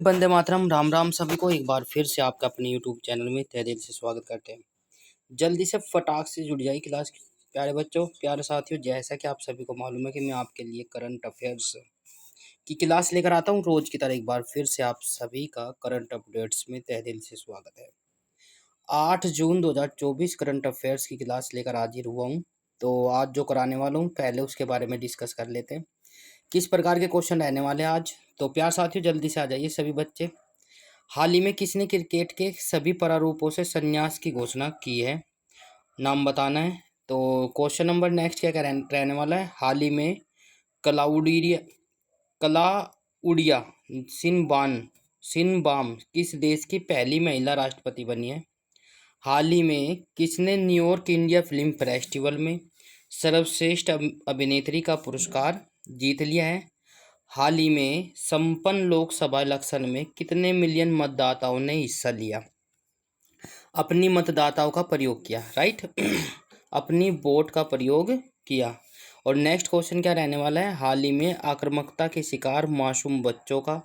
वंदे मातरम। राम राम सभी को एक बार फिर से आपका अपने यूट्यूब चैनल में तहे दिल से स्वागत करते हैं। जल्दी से फटाक से जुड़ जाइए क्लास के प्यारे बच्चों, प्यारे साथियों। जैसा कि आप सभी को मालूम है कि मैं आपके लिए करंट अफेयर्स की क्लास लेकर आता हूं रोज की तरह। एक बार फिर से आप सभी का करंट अपडेट्स में तहे दिल से स्वागत है। 8 जून 2024 करंट अफेयर्स की क्लास लेकर हाजिर हुआ हूँ। तो आज जो कराने वाला हूँ पहले उसके बारे में डिस्कस कर लेते हैं। किस प्रकार के क्वेश्चन रहने वाले हैं आज। तो प्यार साथियों जल्दी से आ जाइए सभी बच्चे। हाल ही में किसने क्रिकेट के सभी प्रारूपों से संन्यास की घोषणा की है, नाम बताना है। तो क्वेश्चन नंबर नेक्स्ट क्या रहने वाला है। हाल ही में क्लाउडिया क्लाउडिया सिनबाम किस देश की पहली महिला राष्ट्रपति बनी है। हाल ही में किसने न्यूयॉर्क इंडिया फिल्म फेस्टिवल में सर्वश्रेष्ठ अभिनेत्री का पुरस्कार जीत लिया है। हाल ही में संपन्न लोकसभा इलेक्शन में कितने मिलियन मतदाताओं ने हिस्सा लिया, अपनी मतदाताओं का प्रयोग किया, राइट अपनी वोट का प्रयोग किया। और नेक्स्ट क्वेश्चन क्या रहने वाला है। हाल ही में आक्रामकता के शिकार मासूम बच्चों का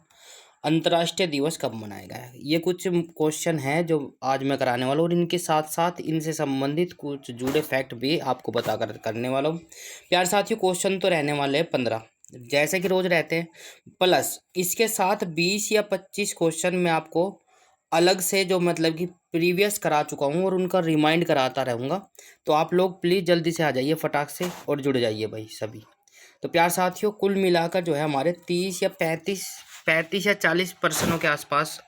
अंतर्राष्ट्रीय दिवस कब मनाया गया है। ये कुछ क्वेश्चन है जो आज मैं कराने वाला हूँ और इनके साथ साथ इनसे संबंधित कुछ जुड़े फैक्ट भी आपको बता कर करने वाला हूँ। प्यार साथियों क्वेश्चन तो रहने वाले हैं 15 जैसे कि रोज रहते हैं, प्लस इसके साथ 20 या 25 क्वेश्चन मैं आपको अलग से जो मतलब कि प्रीवियस करा चुका हूँ और उनका रिमाइंड कराता रहूँगा। तो आप लोग प्लीज़ जल्दी से आ जाइए फटाक से और जुड़ जाइए भाई सभी। तो प्यार साथियों कुल मिलाकर जो है हमारे 30 या 35 या 40 पर्सनों के आसपास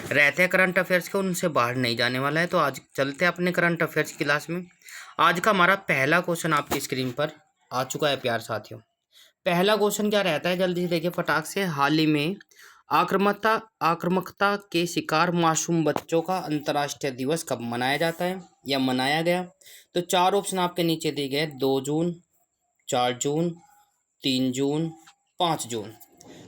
रहते हैं करंट अफेयर्स के, उनसे बाहर नहीं जाने वाला है। तो आज चलते हैं अपने करंट अफेयर्स की क्लास में। आज का हमारा पहला क्वेश्चन आपकी स्क्रीन पर आ चुका है प्यार साथियों। पहला क्वेश्चन क्या रहता है जल्दी से देखिए फटाक से। हाल ही में आक्रामकता के शिकार मासूम बच्चों का अंतर्राष्ट्रीय दिवस कब मनाया जाता है या मनाया गया। तो चार ऑप्शन आपके नीचे दिए गए, 2 जून, 4 जून, 3 जून, 5 जून।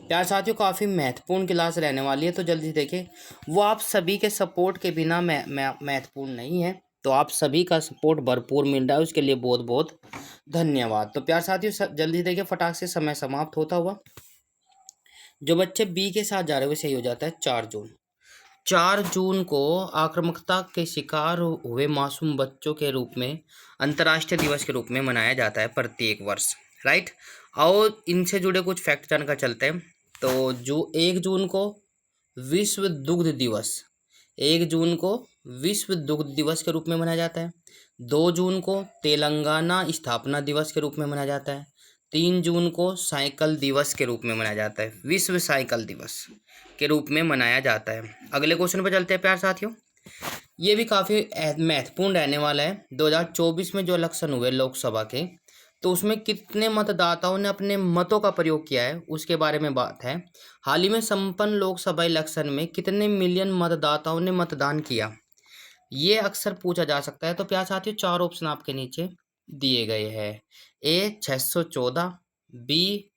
प्यार साथियों काफ़ी महत्वपूर्ण क्लास रहने वाली है, तो जल्दी से देखिए। वो आप सभी के सपोर्ट के बिना महत्वपूर्ण नहीं है, तो आप सभी का सपोर्ट भरपूर मिल रहा है, उसके लिए बहुत बहुत धन्यवाद। तो प्यार साथियों जल्दी देखिए फटाक से समय समाप्त होता हुआ। जो बच्चे बी के साथ जा रहे हैं वो सही हो जाता है 4 जून। 4 जून को आक्रामकता के शिकार हुए मासूम बच्चों के रूप में अंतर्राष्ट्रीय दिवस के रूप में मनाया जाता है प्रत्येक वर्ष, राइट। और इनसे जुड़े कुछ फैक्ट जानकर चलते हैं। तो जो 1 जून को विश्व दुग्ध दिवस 1 जून को विश्व दुग्ध दिवस के रूप में मनाया जाता है। 2 जून को तेलंगाना स्थापना दिवस के रूप में मनाया जाता है। 3 जून को साइकिल दिवस के रूप में मनाया जाता है, विश्व साइकिल दिवस के रूप में मनाया जाता है। अगले क्वेश्चन पर चलते हैं प्यार साथियों। ये भी काफ़ी महत्वपूर्ण रहने वाला है। 2024 में जो इलेक्शन हुए लोकसभा के, तो उसमें कितने मतदाताओं ने अपने मतों का प्रयोग किया है उसके बारे में बात है। हाल ही में संपन्न लोकसभा इलेक्शन में कितने मिलियन मतदाताओं ने मतदान किया, ये अक्सर पूछा जा सकता है। तो प्यार साथियों चार ऑप्शन आपके नीचे दिए गए हैं। ए 614, बी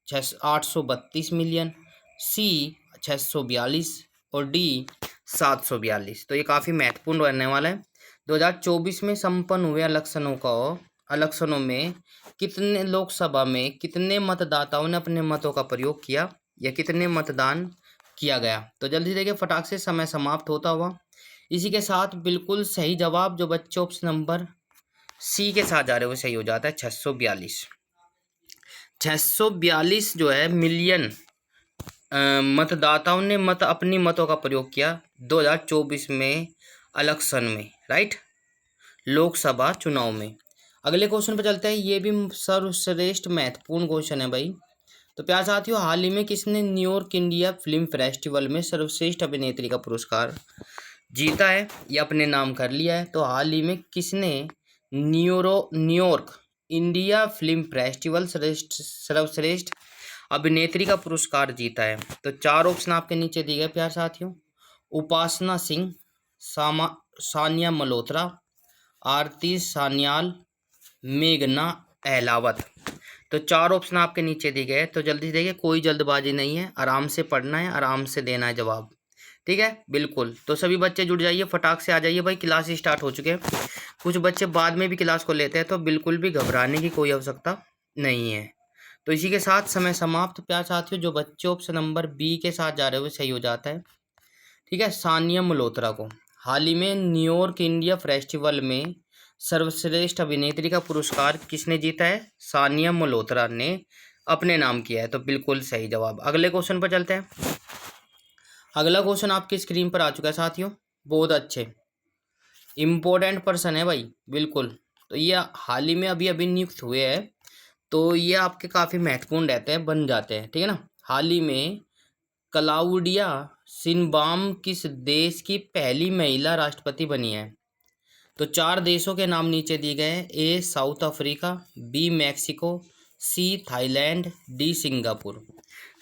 832 मिलियन, सी 642 और डी 742। तो ये काफ़ी महत्वपूर्ण रहने वाला है। 2024 में संपन्न हुए इलेक्शनों में कितने लोकसभा में कितने मतदाताओं ने अपने मतों का प्रयोग किया या कितने मतदान किया गया। तो जल्दी देखिए फटाक से समय समाप्त होता हुआ। इसी के साथ बिल्कुल सही जवाब जो बच्चे ऑप्शन नंबर सी के साथ जा रहे हो वो सही हो जाता है 642। 642 जो है मिलियन मतदाताओं ने अपनी मतों का प्रयोग किया 2024 में इलेक्शन में, राइट, लोकसभा चुनाव में। अगले क्वेश्चन पर चलते हैं। ये भी सर्वश्रेष्ठ महत्वपूर्ण क्वेश्चन है भाई। तो प्यार साथियों हाल ही में किसने न्यूयॉर्क इंडिया फिल्म फेस्टिवल में सर्वश्रेष्ठ अभिनेत्री का पुरस्कार जीता है या अपने नाम कर लिया है। तो हाल ही में किसने न्यूयॉर्क इंडिया फिल्म फेस्टिवल सर्वश्रेष्ठ अभिनेत्री का पुरस्कार जीता है। तो चार ऑप्शन आपके नीचे दिए गए प्यार साथियों। उपासना सिंह, सानिया मल्होत्रा, आरती सान्याल, मेघना अहलावत। तो चार ऑप्शन आपके नीचे दिए गए। तो जल्दी से देखिए, कोई जल्दबाजी नहीं है, आराम से पढ़ना है, आराम से देना है जवाब, ठीक है बिल्कुल। तो सभी बच्चे जुड़ जाइए, फटाक से आ जाइए भाई, क्लास स्टार्ट हो चुके हैं। कुछ बच्चे बाद में भी क्लास को लेते हैं, तो बिल्कुल भी घबराने की कोई आवश्यकता नहीं है। तो इसी के साथ समय समाप्त। प्यार साथियों, जो बच्चे ऑप्शन नंबर बी के साथ जा रहे हो सही हो जाता है। ठीक है। सानिया मल्होत्रा को हाल ही में न्यूयॉर्क इंडिया फेस्टिवल में सर्वश्रेष्ठ अभिनेत्री का पुरस्कार किसने जीता है? सानिया मल्होत्रा ने अपने नाम किया है। तो बिल्कुल सही जवाब। अगले क्वेश्चन पर चलते हैं। अगला क्वेश्चन आपकी स्क्रीन पर आ चुका है साथियों। बहुत अच्छे इम्पोर्टेंट पर्सन है भाई, बिल्कुल। तो ये हाल ही में अभी अभी नियुक्त हुए हैं, तो ये आपके काफ़ी महत्वपूर्ण रहते हैं, बन जाते हैं। ठीक है ना। हाल ही में क्लाउडिया शिनबाम किस देश की पहली महिला राष्ट्रपति बनी है? तो 4 देशों के नाम नीचे दिए गए हैं। A South Africa, B Mexico, C Thailand, D Singapore.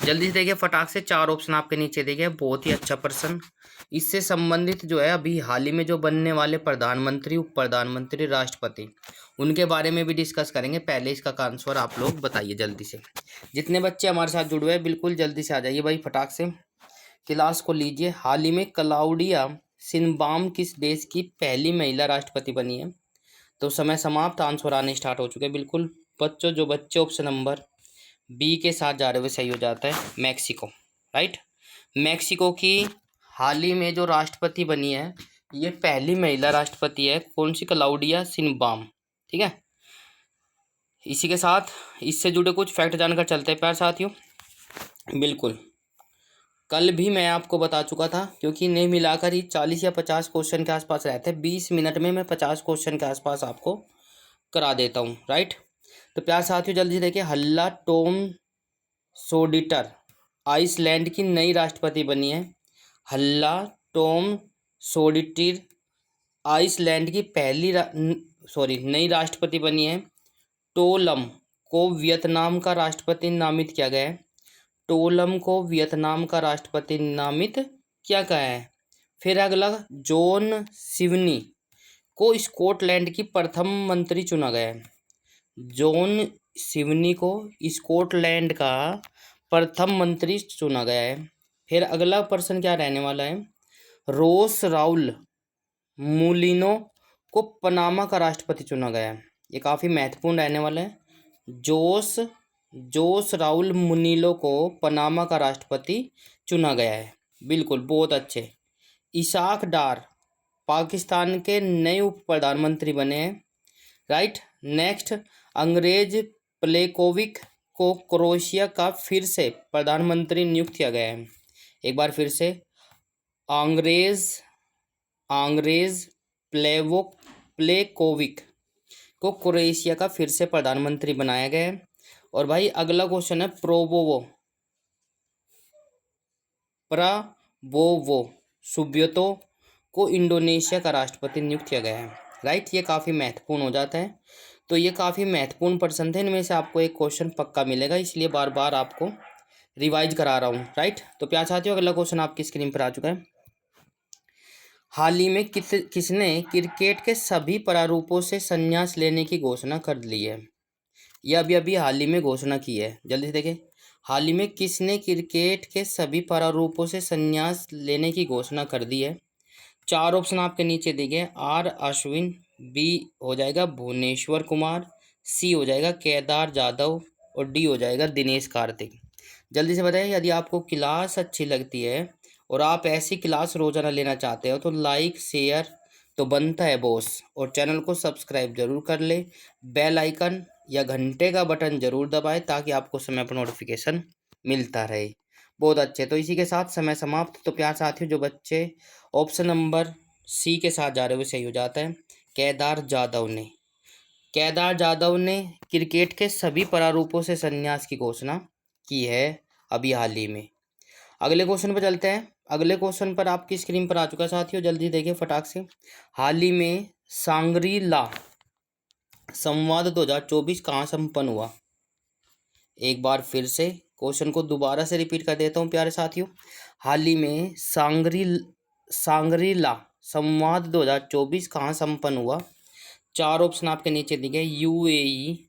जल्दी से देखिए फटाक से, 4 ऑप्शन आपके नीचे दिए गए। बहुत ही अच्छा प्रश्न। इससे संबंधित जो है अभी हाल ही में जो बनने वाले प्रधानमंत्री, उप प्रधानमंत्री, राष्ट्रपति, उनके बारे में भी डिस्कस करेंगे। पहले इसका आंसर आप लोग बताइए जल्दी से। जितने बच्चे हमारे साथ जुड़े हुए हैं बिल्कुल जल्दी से आ जाइए भाई, फटाक से क्लास को लीजिए। हाल ही में क्लाउडिया शिनबाम किस देश की पहली महिला राष्ट्रपति बनी है? तो समय समाप्त, आंसर आने स्टार्ट हो चुके हैं। बिल्कुल बच्चों, जो बच्चे ऑप्शन नंबर बी के साथ जा रहे हुए सही हो जाता है, मैक्सिको। राइट। मैक्सिको की हाल ही में जो राष्ट्रपति बनी है, ये पहली महिला राष्ट्रपति है। कौन सी? Claudia Sheinbaum. ठीक है। इसी के साथ इससे जुड़े कुछ फैक्ट जानकर चलते हैं प्यार साथियों। बिल्कुल कल भी मैं आपको बता चुका था, क्योंकि नहीं मिलाकर ही 40 या 50 क्वेश्चन के आसपास रहते हैं। 20 मिनट में मैं 50 क्वेश्चन के आसपास आपको करा देता हूँ। राइट। तो प्यार साथियों जल्दी से देखिए, हल्ला टोम सोडिटर आइसलैंड की नई राष्ट्रपति बनी है। हल्ला टोम सोडिटर आइसलैंड की नई राष्ट्रपति बनी है। टोलम को वियतनाम का राष्ट्रपति नामित किया गया है। टोलम को वियतनाम का राष्ट्रपति नामित किया गया है। फिर अगला, जॉन सिवनी को स्कॉटलैंड की प्रथम मंत्री चुना गया है। जॉन सिवनी को स्कॉटलैंड का प्रथम मंत्री चुना गया है। फिर अगला पर्सन क्या रहने वाला है? रोस राउल मूलिनो को पनामा का राष्ट्रपति चुना गया है। ये काफ़ी महत्वपूर्ण रहने वाला है। जोस राउल मुनीलो को पनामा का राष्ट्रपति चुना गया है। बिल्कुल बहुत अच्छे। इसाक डार पाकिस्तान के नए उप प्रधानमंत्री बने हैं। राइट। नेक्स्ट, अंग्रेज प्लेकोविक को क्रोएशिया का फिर से प्रधानमंत्री नियुक्त किया गया है। एक बार फिर से, अंग्रेज प्लेकोविक को क्रोएशिया का फिर से प्रधानमंत्री बनाया गया है। और भाई अगला क्वेश्चन है, प्रबोवो सुबियोतो को इंडोनेशिया का राष्ट्रपति नियुक्त किया गया है। राइट। ये काफ़ी महत्वपूर्ण हो जाता है। तो ये काफ़ी महत्वपूर्ण पर्सन थे। इनमें से आपको एक क्वेश्चन पक्का मिलेगा, इसलिए बार बार आपको रिवाइज करा रहा हूँ। राइट। तो प्यार साथियों अगला क्वेश्चन आपकी स्क्रीन पर आ चुका है। हाल ही में किसने क्रिकेट के सभी प्रारूपों से संन्यास लेने की घोषणा कर ली है? यह अभी अभी हाल ही में घोषणा की है। जल्दी से देखें, हाल ही में किसने क्रिकेट के सभी प्रारूपों से संन्यास लेने की घोषणा कर दी है? 4 ऑप्शन आपके नीचे दिए गए। आर अश्विन, बी हो जाएगा भुवनेश्वर कुमार, सी हो जाएगा केदार जाधव, और डी हो जाएगा दिनेश कार्तिक। जल्दी से बताएं। यदि आपको क्लास अच्छी लगती है और आप ऐसी क्लास रोजाना लेना चाहते हो तो लाइक शेयर तो बनता है बॉस, और चैनल को सब्सक्राइब जरूर कर ले। बेल आइकन या घंटे का बटन जरूर दबाएं ताकि आपको समय पर नोटिफिकेशन मिलता रहे। बहुत अच्छे। तो इसी के साथ समय समाप्त। तो प्यार साथियों, जो बच्चे ऑप्शन नंबर सी के साथ जा रहे हो सही हो जाता है। केदार जाधव ने क्रिकेट के सभी प्रारूपों से संन्यास की घोषणा की है अभी हाल ही में। अगले क्वेश्चन पर चलते हैं। अगले क्वेश्चन पर आपकी स्क्रीन पर आ चुका है साथियों, जल्दी देखिए फटाक से। हाल ही में सांग्री ला संवाद 2024 कहाँ संपन्न हुआ? एक बार फिर से क्वेश्चन को दोबारा से रिपीट कर देता हूँ प्यारे साथियों। हाल ही में सांग्री ला संवाद 2024 कहाँ संपन्न हुआ? 4 ऑप्शन आपके नीचे दिए गए। यूएई,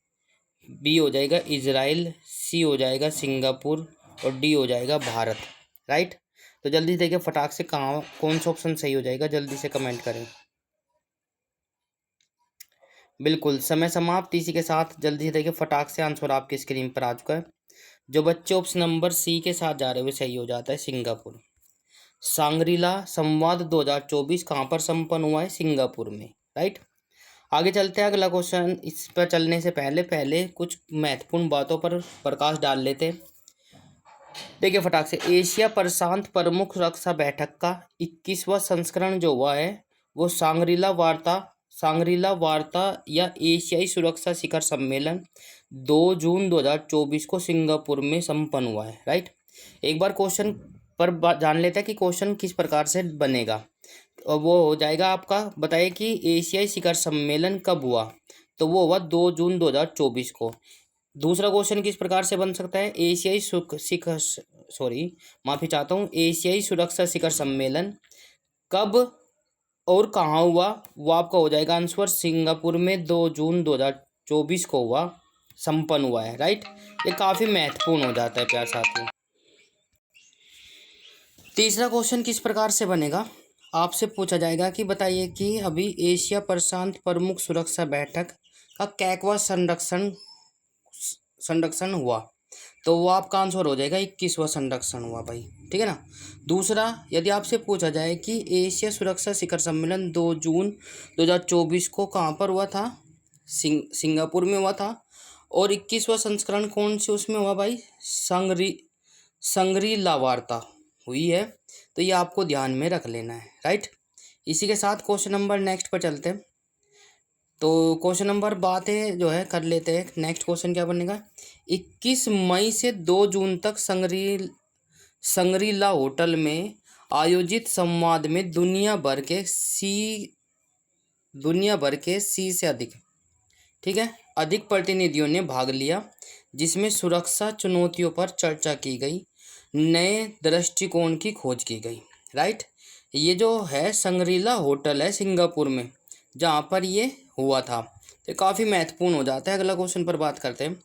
बी हो जाएगा इजराइल, सी हो जाएगा सिंगापुर, और डी हो जाएगा भारत। राइट। तो जल्दी देखिए फटाक से कौन सा ऑप्शन सही हो जाएगा, जल्दी से कमेंट करें। बिल्कुल समय समाप्त। इसी के साथ जल्दी से देखिए फटाक से आंसर आपकी स्क्रीन पर आ चुका है। जो बच्चे ऑप्शन नंबर सी के साथ जा रहे हैं वो सही हो जाता है, सिंगापुर। सांग्रीला संवाद 2024 कहाँ पर संपन्न हुआ है? सिंगापुर में, राइट। आगे चलते हैं, अगला क्वेश्चन। इस पर चलने से पहले पहले कुछ महत्वपूर्ण बातों पर प्रकाश डाल लेते हैं। देखिए फटाक से, एशिया प्रशांत प्रमुख रक्षा बैठक का 21वां संस्करण जो हुआ है वो सांग्रीला वार्ता या एशियाई सुरक्षा शिखर सम्मेलन 2 जून 2024 को सिंगापुर में संपन्न हुआ है, राइट। एक बार क्वेश्चन पर जान लेते हैं कि क्वेश्चन किस प्रकार से बनेगा। और वो हो जाएगा आपका, बताइए कि एशियाई शिखर सम्मेलन कब हुआ? तो वो हुआ 2 जून 2024 को। दूसरा क्वेश्चन किस प्रकार से बन सकता है? एशियाई शिखर, सॉरी माफी चाहता हूँ, एशियाई सुरक्षा शिखर सम्मेलन कब और कहाँ हुआ? वो आपका हो जाएगा आंसर सिंगापुर में 2 जून 2024 को हुआ, संपन्न हुआ है, राइट। ये काफी महत्वपूर्ण हो जाता है प्यार साथियों। तीसरा क्वेश्चन किस प्रकार से बनेगा? आपसे पूछा जाएगा कि बताइए कि अभी एशिया प्रशांत प्रमुख सुरक्षा बैठक का कैकवा संरक्षण हुआ, तो वो आपका आंसर हो जाएगा 21वां संरक्षण हुआ भाई, ठीक है ना। दूसरा, यदि आपसे पूछा जाए कि एशिया सुरक्षा शिखर सम्मेलन 2 जून 2024 को कहाँ पर हुआ था? सिंगापुर में हुआ था। और 21वां संस्करण कौन से उसमें हुआ भाई? संग्रीला वार्ता हुई है। तो ये आपको ध्यान में रख लेना है, राइट। इसी के साथ क्वेश्चन नंबर नेक्स्ट पर चलते हैं। तो क्वेश्चन नंबर बातें जो है कर लेते हैं। नेक्स्ट क्वेश्चन क्या बनेगा? 21 मई से 2 जून तक संग्रीला होटल में आयोजित संवाद में दुनिया भर के सी से अधिक, ठीक है, अधिक प्रतिनिधियों ने भाग लिया, जिसमें सुरक्षा चुनौतियों पर चर्चा की गई, नए दृष्टिकोण की खोज की गई, राइट। ये जो है संग्रीला होटल है सिंगापुर में, जहाँ पर ये हुआ था, तो काफ़ी महत्वपूर्ण हो जाता है। अगला क्वेश्चन पर बात करते हैं।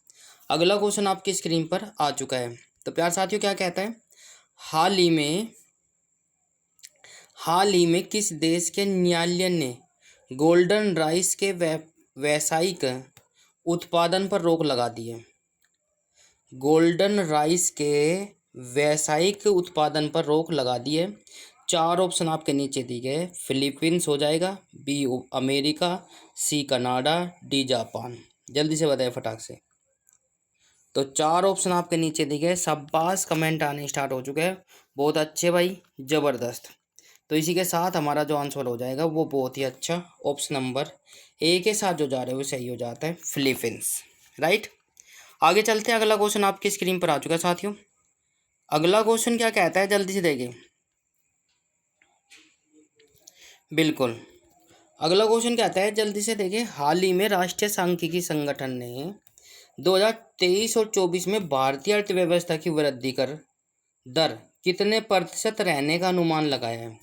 अगला क्वेश्चन आपकी स्क्रीन पर आ चुका है। तो प्यार साथियों क्या कहता है? हाल ही में किस देश के न्यायालय ने गोल्डन राइस के व्यावसायिक उत्पादन पर रोक लगा दी है? गोल्डन राइस के व्यावसायिक उत्पादन पर रोक लगा दी है। 4 ऑप्शन आपके नीचे दिए गए। फिलीपींस हो जाएगा, B America, C Canada, D Japan. जल्दी से बताएं फटाक से। तो 4 ऑप्शन आपके नीचे दिए गए। शाबाश, कमेंट आने स्टार्ट हो चुके हैं, बहुत अच्छे भाई, ज़बरदस्त। तो इसी के साथ हमारा जो आंसर हो जाएगा वो बहुत ही अच्छा, ऑप्शन नंबर ए के साथ जो जा रहे हैं वो सही हो जाता है, फिलीपींस, राइट। आगे चलते हैं। अगला क्वेश्चन आपकी स्क्रीन पर आ चुका है साथियों। अगला क्वेश्चन क्या कहता है, जल्दी से देखिए। बिल्कुल, अगला क्वेश्चन कहता है, जल्दी से देखिए। हाल ही में राष्ट्रीय सांख्यिकी संगठन ने 2023 और 24 में भारतीय अर्थव्यवस्था की वृद्धि दर कितने प्रतिशत रहने का अनुमान लगाया है?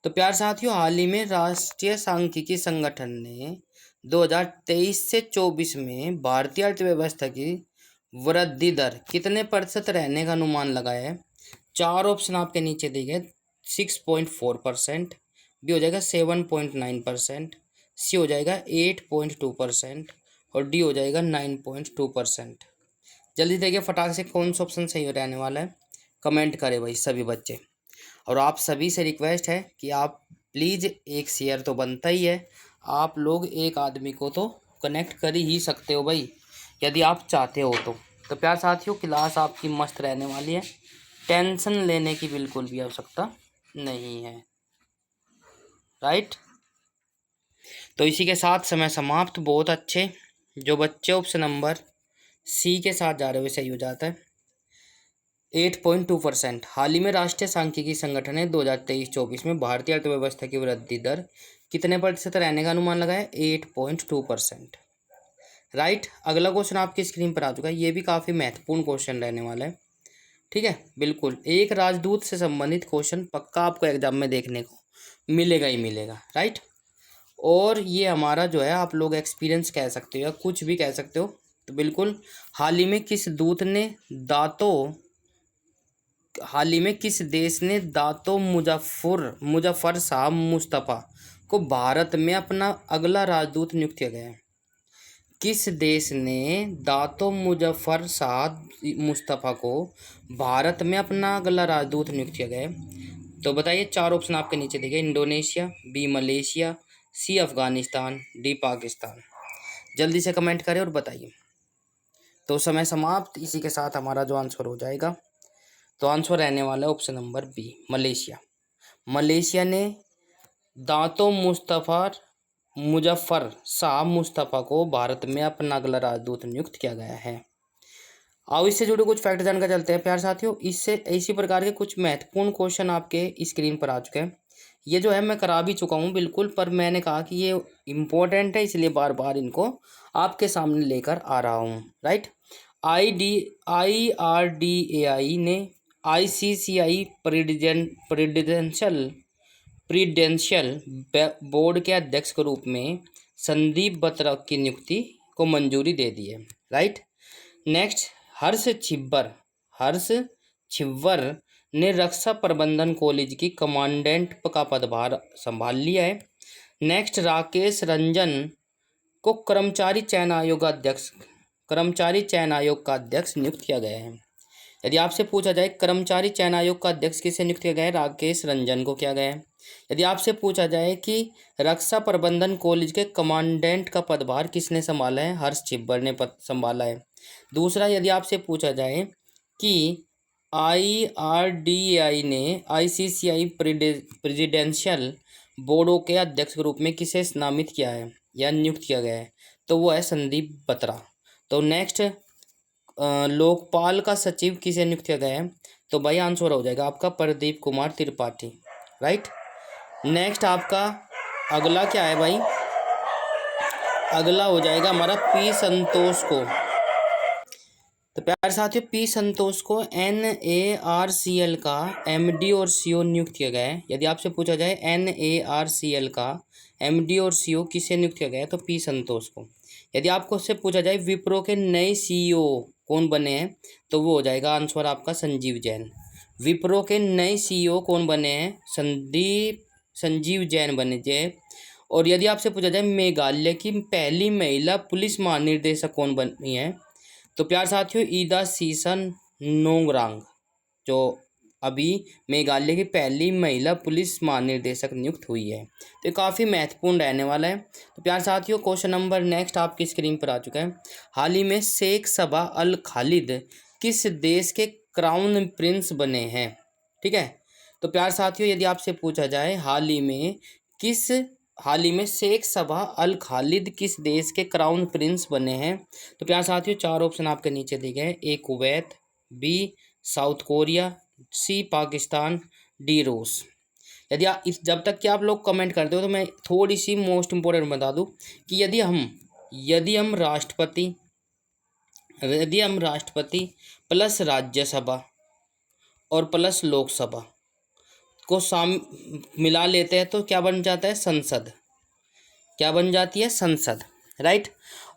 तो प्यार साथियों, हाल ही में राष्ट्रीय सांख्यिकी संगठन ने 2023 से 24 में भारतीय अर्थव्यवस्था की वृद्धि दर कितने प्रतिशत रहने का अनुमान लगाया है? 4 ऑप्शन आपके नीचे दिए गए। 6.4%, बी हो जाएगा 7.9%, सी हो जाएगा 8.2% और डी हो जाएगा 9.2%। जल्दी देखिए फटाक से कौन सा ऑप्शन सही रहने वाला है, कमेंट करें भाई सभी बच्चे। और आप सभी से रिक्वेस्ट है कि आप प्लीज़, एक शेयर तो बनता ही है, आप लोग एक आदमी को तो कनेक्ट कर ही सकते हो भाई, यदि आप चाहते हो तो। तो प्यार साथियों, क्लास आपकी मस्त रहने वाली है, टेंशन लेने की बिल्कुल भी आवश्यकता नहीं है, राइट। तो इसी के साथ समय समाप्त। बहुत अच्छे, जो बच्चे ऑप्शन नंबर सी के साथ जा रहे हो सही हो जाता है, 8.2%। हाल ही में राष्ट्रीय सांख्यिकी संगठन ने 2023-24 में भारतीय अर्थव्यवस्था की वृद्धि दर कितने प्रतिशत रहने का अनुमान लगाया? 8.2%, राइट। अगला क्वेश्चन आपकी स्क्रीन पर आ चुका है, ये भी काफ़ी महत्वपूर्ण क्वेश्चन रहने वाला है, ठीक है। बिल्कुल, एक राजदूत से संबंधित क्वेश्चन पक्का आपको एग्जाम में देखने को मिलेगा ही मिलेगा, राइट। और ये हमारा जो है, आप लोग एक्सपीरियंस कह सकते हो या कुछ भी कह सकते हो। तो बिल्कुल, हाल ही में किस देश ने दातो मुजफ्फर शाह मुस्तफ़ा को भारत में अपना अगला राजदूत नियुक्त किया गया है? किस देश ने दातो मुजफ्फर शाह मुस्तफ़ा को भारत में अपना अगला राजदूत नियुक्त किया गया है? तो बताइए, चार ऑप्शन आपके नीचे दिए गए। इंडोनेशिया, बी मलेशिया, सी अफगानिस्तान, डी पाकिस्तान। जल्दी से कमेंट करें और बताइए। तो समय समाप्त। इसी के साथ हमारा जो आंसर हो जाएगा, तो आंसर रहने वाला है option number B, Malaysia. Malaysia ने दातो मुजफ्फर शाह मुस्तफ़ा को भारत में अपना अगला राजदूत नियुक्त किया गया है। आओ इससे जुड़े कुछ फैक्ट जानकर चलते हैं प्यार साथियों। इससे इसी प्रकार के कुछ महत्वपूर्ण क्वेश्चन आपके स्क्रीन पर आ चुके हैं। ये जो है मैं करा भी चुका हूँ बिल्कुल, पर मैंने कहा कि ये इम्पोर्टेंट है, इसलिए बार बार इनको आपके सामने लेकर आ रहा हूँ। राइट। IRDAI ने ICCI प्रीडेंशियल बोर्ड के अध्यक्ष के रूप में संदीप बत्रा की नियुक्ति को मंजूरी दे दी है। राइट। नेक्स्ट, हर्ष छिब्बर ने रक्षा प्रबंधन कॉलेज की कमांडेंट का पदभार संभाल लिया है। नेक्स्ट, राकेश रंजन को कर्मचारी चयन आयोग का अध्यक्ष नियुक्त किया गया है। यदि आपसे पूछा जाए कर्मचारी चयन आयोग का अध्यक्ष किसे नियुक्त किया गया है? राकेश रंजन को किया गया है। यदि आपसे पूछा जाए कि रक्षा प्रबंधन कॉलेज के कमांडेंट का पदभार किसने संभाला है? हर्ष छिब्बर ने संभाला है। दूसरा, यदि आपसे पूछा जाए कि IRDAI ने ICCI प्रेसिडेंशियल बोर्डों के अध्यक्ष के रूप में किसे नामित किया है या नियुक्त किया गया है? तो वो है संदीप बत्रा। तो नेक्स्ट, लोकपाल का सचिव किसे नियुक्त किया गया है? तो भाई आंसर हो जाएगा आपका प्रदीप कुमार त्रिपाठी। राइट। नेक्स्ट, आपका अगला क्या है भाई? अगला हो जाएगा हमारा पी संतोष को। तो प्यारे साथियों, पी संतोष को NARCL का MD और CO नियुक्त किया गया है। यदि आपसे पूछा जाए NARCL का MD और CO किसे नियुक्त किया गया है? तो पी संतोष को। यदि आपको उससे पूछा जाए विप्रो के नए CEO कौन बने हैं? तो वो हो जाएगा आंसर आपका संजीव जैन। विप्रो के नए CEO कौन बने हैं? संजीव जैन बने जय। और यदि आपसे पूछा जाए मेघालय की पहली महिला पुलिस महानिदेशक कौन बनी है? तो प्यार साथियों, ईदा सीसन नोंगरांग, जो अभी मेघालय की पहली महिला पुलिस महानिदेशक नियुक्त हुई है। तो ये काफ़ी महत्वपूर्ण रहने वाला है। तो प्यार साथियों, क्वेश्चन नंबर नेक्स्ट आपकी स्क्रीन पर आ चुका है। हाल ही में शेख सबा अल खालिद किस देश के क्राउन प्रिंस बने हैं? ठीक है। तो प्यार साथियों, यदि आपसे पूछा जाए हाल ही में शेख सबा अल खालिद किस देश के क्राउन प्रिंस बने हैं? तो प्यार साथियों, चार ऑप्शन आपके नीचे दिए गए। ए कुवैत, बी साउथ कोरिया, सी पाकिस्तान, डी रूस। जब तक कि आप लोग कमेंट करते हो तो मैं थोड़ी सी मोस्ट इम्पोर्टेंट बता दूं कि यदि हम राष्ट्रपति प्लस राज्यसभा और प्लस लोकसभा को मिला लेते हैं तो क्या बन जाता है? संसद। क्या बन जाती है? संसद। राइट।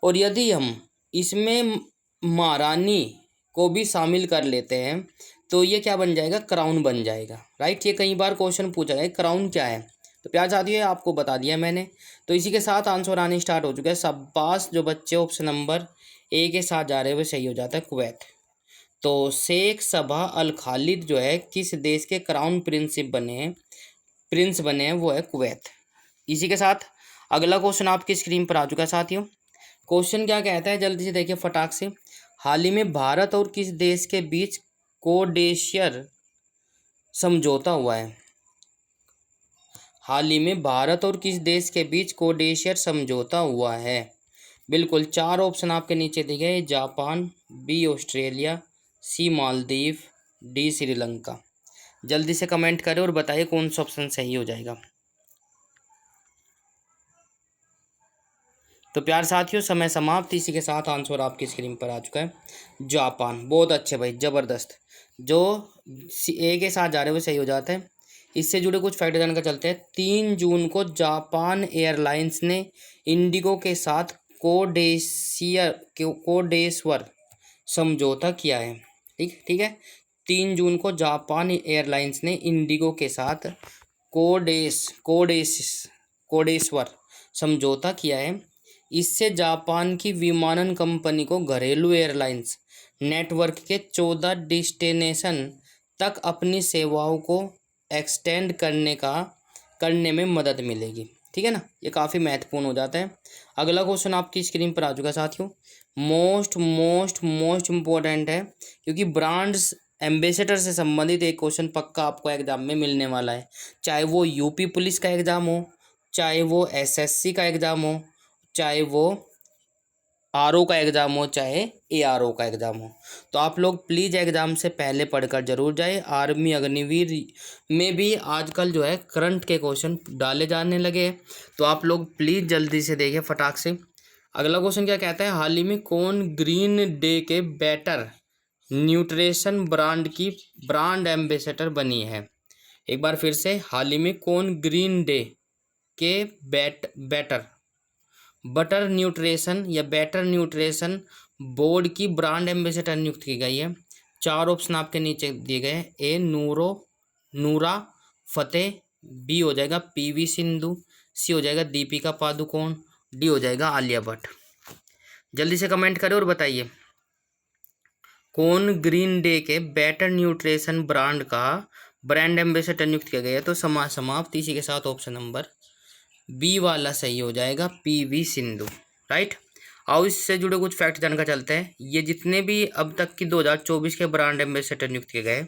और यदि हम इसमें महारानी को भी शामिल कर लेते हैं तो ये क्या बन जाएगा? क्राउन बन जाएगा। राइट। ये कई बार क्वेश्चन पूछा गया क्राउन क्या है। तो प्यार साथियों, आपको बता दिया मैंने। तो इसी के साथ आंसर आने स्टार्ट हो चुका है। शाबाश जो बच्चे ऑप्शन नंबर ए के साथ जा रहे हैं वो सही हो जाता है, कुवैत। तो शेख सबा अल खालिद जो है किस देश के क्राउन प्रिंस बने हैं? वो है कुवैत। इसी के साथ अगला क्वेश्चन आपकी स्क्रीन पर आ चुका है साथियों। क्वेश्चन क्या कहता है, जल्दी से देखिए फटाक से। हाल ही में भारत और किस देश के बीच कोडेशियर समझौता हुआ है? हाल ही में भारत और किस देश के बीच कोडेशियर समझौता हुआ है? बिल्कुल, चार ऑप्शन आपके नीचे दिए गए। जापान, बी ऑस्ट्रेलिया, सी मालदीव, डी श्रीलंका। जल्दी से कमेंट करें और बताइए कौन सा ऑप्शन सही हो जाएगा। तो प्यार साथियों, समय समाप्त। इसी के साथ आंसर आपकी स्क्रीन पर आ चुका है, जापान। बहुत अच्छे भाई, ज़बरदस्त। जो ए के साथ जा रहे हैं वो सही हो जाता है। इससे जुड़े कुछ फैक्ट जानकर चलते हैं। 3 जून को जापान एयरलाइंस ने इंडिगो के साथ कोडेश्वर समझौता किया है। ठीक है। 3 जून को जापान एयरलाइंस ने इंडिगो के साथ कोडेश्वर समझौता किया है। इससे जापान की विमानन कंपनी को घरेलू एयरलाइंस नेटवर्क के 14 डेस्टिनेशन तक अपनी सेवाओं को एक्सटेंड करने में मदद मिलेगी। ठीक है ना, ये काफ़ी महत्वपूर्ण हो जाता है। अगला क्वेश्चन आपकी स्क्रीन पर आ चुका है साथियों। मोस्ट मोस्ट मोस्ट इम्पोर्टेंट है, क्योंकि ब्रांड्स एम्बेसडर से संबंधित एक क्वेश्चन पक्का आपको एग्जाम में मिलने वाला है। चाहे वो यूपी पुलिस का एग्ज़ाम हो, चाहे वो एसएससी का एग्ज़ाम हो, चाहे वो आरओ का एग्ज़ाम हो, चाहे एआरओ का एग्ज़ाम हो। तो आप लोग प्लीज़ एग्ज़ाम से पहले पढ़कर जरूर जाए। आर्मी अग्निवीर में भी आजकल जो है करंट के क्वेश्चन डाले जाने लगे हैं, तो आप लोग प्लीज़ जल्दी से देखें फटाक से। अगला क्वेश्चन क्या कहता है, हाल ही में कौन ग्रीन डे के बेटर न्यूट्रिशन ब्रांड की ब्रांड एम्बेसडर बनी है। एक बार फिर से, हाल ही में कौन ग्रीन डे के बटर न्यूट्रिशन या बेटर न्यूट्रिशन बोर्ड की ब्रांड एम्बेसडर नियुक्त की गई है। 4 ऑप्शन आपके नीचे दिए गए हैं। ए नूरा फतेह, बी हो जाएगा पीवी सिंधु, सी हो जाएगा दीपिका पादुकोण, डी हो जाएगा आलिया भट्ट। जल्दी से कमेंट करें और बताइए कौन ग्रीन डे के बेटर न्यूट्रिशन ब्रांड का ब्रांड एम्बेसडर नियुक्त किया गया है। तो समाप्त इसी के साथ ऑप्शन नंबर बी वाला सही हो जाएगा, पीवी सिंधु। राइट। आओ इससे जुड़े कुछ फैक्ट जानकर चलते हैं। ये जितने भी अब तक की 2024 के ब्रांड एम्बेसडर नियुक्त किए गए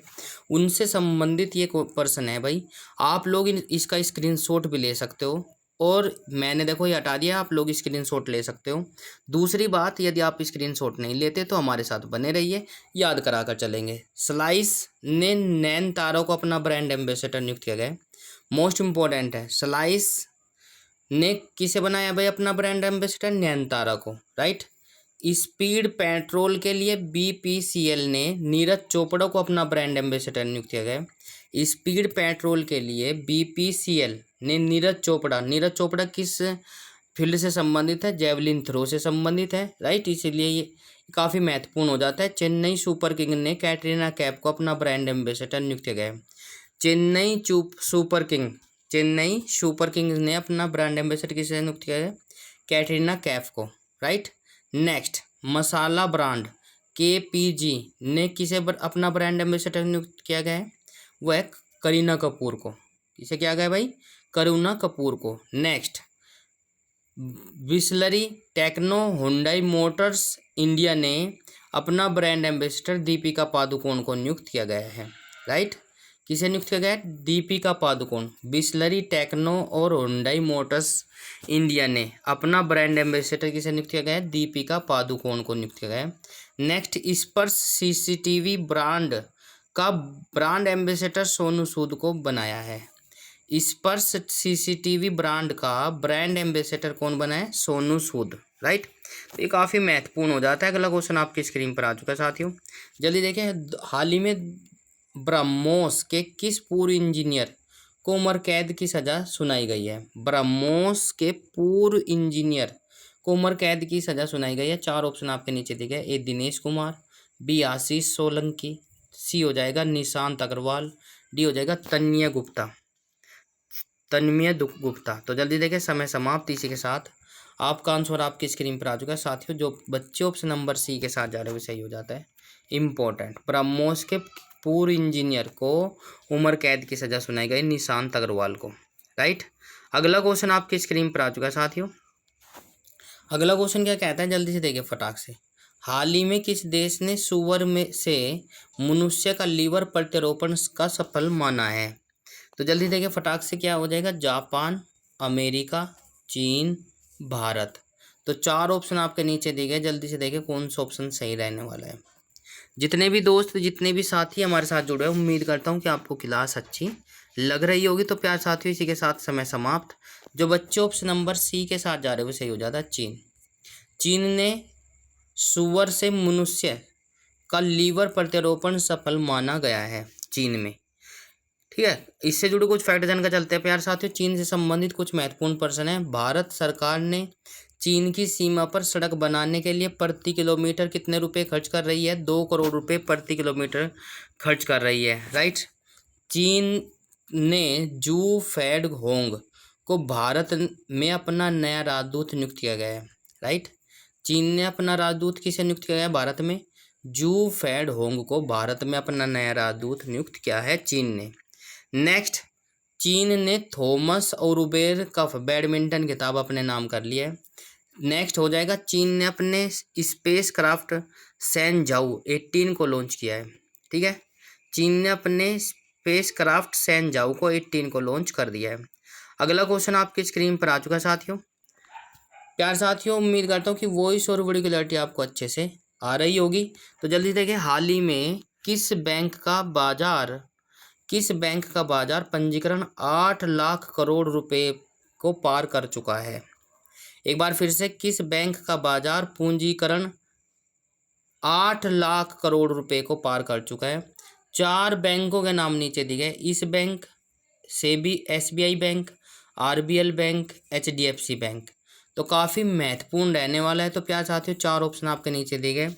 उनसे संबंधित ये पर्सन है भाई। आप लोग इसका स्क्रीनशॉट भी ले सकते हो, और मैंने देखो ये हटा दिया, आप लोग स्क्रीनशॉट ले सकते हो। दूसरी बात, यदि आप स्क्रीनशॉट नहीं लेते तो हमारे साथ बने रहिए, याद करा कर चलेंगे। स्लाइस ने नैनतारा को अपना ब्रांड एम्बेसडर नियुक्त किया गया। मोस्ट इंपॉर्टेंट है, स्लाइस ने किसे बनाया भाई अपना ब्रांड एम्बेसडर, नैनतारा को। राइट। स्पीड पेट्रोल के लिए बीपीसीएल ने नीरज चोपड़ा को अपना ब्रांड एम्बेसडर नियुक्त किया गया। स्पीड पेट्रोल के लिए बीपीसीएल ने नीरज चोपड़ा किस फील्ड से संबंधित है, जेवलिन थ्रो से संबंधित है। राइट, इसीलिए ये काफ़ी महत्वपूर्ण हो जाता है। चेन्नई सुपर किंग ने कैटरीना कैफ को अपना ब्रांड एम्बेसडर नियुक्त किया गया। चेन्नई सुपर किंग्स ने अपना ब्रांड एम्बेसडर किसे नियुक्त किया है, कैटरीना कैफ को। राइट। नेक्स्ट, मसाला ब्रांड केपीजी ने किसे अपना ब्रांड एम्बेसडर नियुक्त किया गया है, वो है करीना कपूर को। किसे किया गया भाई, करीना कपूर को। Next, Bisleri techno Hyundai Motors India ने अपना ब्रांड एम्बेसडर दीपिका पादुकोण को नियुक्त किया गया है। राइट, किसे नियुक्त किया गया है, दीपिका पादुकोण। बिस्लरी टेक्नो और हुंडई मोटर्स इंडिया ने अपना ब्रांड एम्बेसडर किसे नियुक्त किया गया है, दीपिका पादुकोण को नियुक्त किया गया है। नेक्स्ट, स्पर्श सीसीटीवी ब्रांड का ब्रांड एम्बेसडर सोनू सूद को बनाया है। स्पर्श सीसीटीवी ब्रांड का ब्रांड एम्बेसडर कौन बना है, सोनू सूद। राइट, तो ये काफ़ी महत्वपूर्ण हो जाता है। अगला क्वेश्चन आपकी स्क्रीन पर आ चुका है साथियों, जल्दी देखें। हाल ही में ब्रह्मोस के किस पूर्व इंजीनियर को उम्र कैद की सज़ा सुनाई गई है। ब्रह्मोस के पूर्व इंजीनियर को उम्र कैद की सज़ा सुनाई गई है। 4 ऑप्शन आपके नीचे दिए गए। ए दिनेश कुमार, बी आशीष सोलंकी, सी हो जाएगा निशांत अग्रवाल, डी हो जाएगा तन्मय गुप्ता। तो जल्दी देखें, समय समाप्त इसी के साथ आपका आंसर आपकी स्क्रीन पर आ चुका है साथियों। जो बच्चे ऑप्शन नंबर सी के साथ जा रहे हैं वो सही हो जाता है। इम्पोर्टेंट, ब्रह्मोस के पूर्व इंजीनियर को उम्र कैद की सज़ा सुनाई गई, निशांत अग्रवाल को। राइट, अगला क्वेश्चन आपकी स्क्रीन पर आ चुका है साथियों। अगला क्वेश्चन क्या कहता है, जल्दी से देखिए फटाक से। हाल ही में किस देश ने सुअर में से मनुष्य का लीवर प्रत्यारोपण का सफल माना है। तो जल्दी देखिए फटाक से, क्या हो जाएगा, जापान, अमेरिका, चीन, भारत। तो 4 ऑप्शन आपके नीचे दिए गए, जल्दी से देखिए कौन सा ऑप्शन सही रहने वाला है। जितने भी दोस्त, जितने भी साथी हमारे साथ जुड़े हैं, उम्मीद करता हूँ कि आपको क्लास अच्छी लग रही होगी। तो प्यार साथियों, इसी के साथ समय समाप्त। जो बच्चे ऑप्शन नंबर सी के साथ जा रहे हैं वो सही हो जाता है, चीन ने सुअर से मनुष्य का लीवर प्रत्यारोपण सफल माना गया है चीन में। ठीक है, इससे जुड़े कुछ फैक्ट जानकर चलते हैं प्यार साथियों। चीन से संबंधित कुछ महत्वपूर्ण प्रश्न है। भारत सरकार ने चीन की सीमा पर सड़क बनाने के लिए प्रति किलोमीटर कितने रुपए खर्च कर रही है, 2 करोड़ रुपए प्रति किलोमीटर खर्च कर रही है। राइट, चीन ने जू फेड होंग को भारत में अपना नया राजदूत नियुक्त किया गया है। राइट, चीन ने अपना राजदूत किसे नियुक्त किया है भारत में? जू फैड होंग को भारत में अपना नया राजदूत नियुक्त किया है चीन ने। नेक्स्ट, चीन ने थॉमस और उबेर कप बैडमिंटन खिताब अपने नाम कर लिया है। नेक्स्ट हो जाएगा, चीन ने अपने स्पेस क्राफ्ट सैनजाऊ 18 को लॉन्च किया है। ठीक है, चीन ने अपने स्पेस क्राफ्ट सैनजाऊ को 18 को लॉन्च कर दिया है। अगला क्वेश्चन आपकी स्क्रीन पर आ चुका है साथियों। प्यार साथियों, उम्मीद करता हूँ कि वॉइस और वीडियो क्लैरिटी आपको अच्छे से आ रही होगी। तो जल्दी देखिए, हाल ही में किस बैंक का बाजार पंजीकरण 8 लाख करोड़ रुपए को पार कर चुका है? एक बार फिर से, किस बैंक का बाजार पूंजीकरण 8 लाख करोड़ रुपए को पार कर चुका है? 4 बैंकों के नाम नीचे दिए गए, इस bank, SEBI, SBI bank, RBL bank, HDFC bank. तो काफ़ी महत्वपूर्ण रहने वाला है। तो प्यार साथियों, 4 ऑप्शन आपके नीचे दिए गए,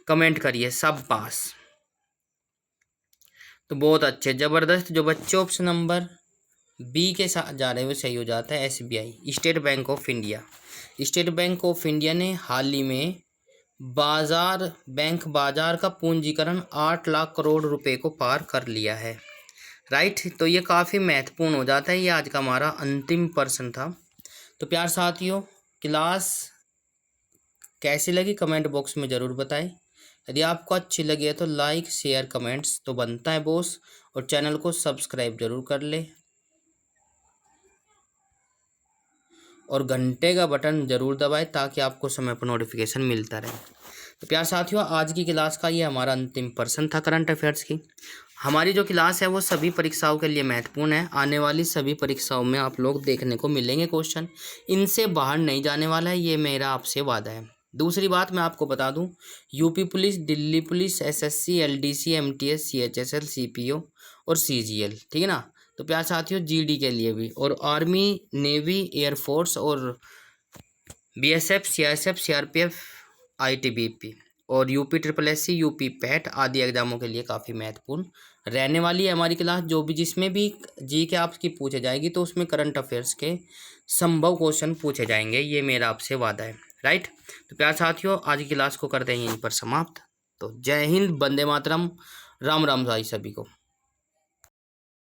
कमेंट करिए सब पास। तो बहुत अच्छे, ज़बरदस्त। जो बच्चे ऑप्शन नंबर बी के साथ जा रहे हैं वो सही हो जाता है, SBI, state bank of India. State bank of India ने हाल ही में बाजार का पूंजीकरण 8 लाख करोड़ रुपए को पार कर लिया है। राइट, तो ये काफ़ी महत्वपूर्ण हो जाता है। ये आज का हमारा अंतिम प्रश्न था। तो प्यार साथियों, क्लास कैसी लगी कमेंट बॉक्स में ज़रूर बताएं। यदि आपको अच्छी लगी है तो लाइक, शेयर, कमेंट्स तो बनता है बॉस, और चैनल को सब्सक्राइब जरूर कर ले और घंटे का बटन जरूर दबाएं ताकि आपको समय पर नोटिफिकेशन मिलता रहे। तो प्यार साथियों, आज की क्लास का ये हमारा अंतिम प्रश्न था करंट अफेयर्स की। हमारी जो क्लास है वो सभी परीक्षाओं के लिए महत्वपूर्ण है। आने वाली सभी परीक्षाओं में आप लोग देखने को मिलेंगे क्वेश्चन, इनसे बाहर नहीं जाने वाला है, ये मेरा आपसे वादा है। दूसरी बात मैं आपको बता दूं, UP police, Delhi police, SSC, LDC, MTS, CHSL, CPO और CGL, ठीक है ना। तो प्यार साथियों, GD के लिए भी, और आर्मी, नेवी, एयरफोर्स और BSF, CISF, CRPF, ITBP और UPSSC, UP PAT आदि एग्जामों के लिए काफ़ी महत्वपूर्ण रहने वाली है हमारी क्लास। जो भी जिसमें भी जी के आपकी पूछे जाएगी तो उसमें करंट अफेयर्स के संभव क्वेश्चन पूछे जाएंगे, ये मेरा आपसे वादा है। राइट, तो प्यार साथियों, आज की क्लास को करते हैं यहीं पर समाप्त। तो जय हिंद, वंदे मातरम, राम राम भाई सभी को।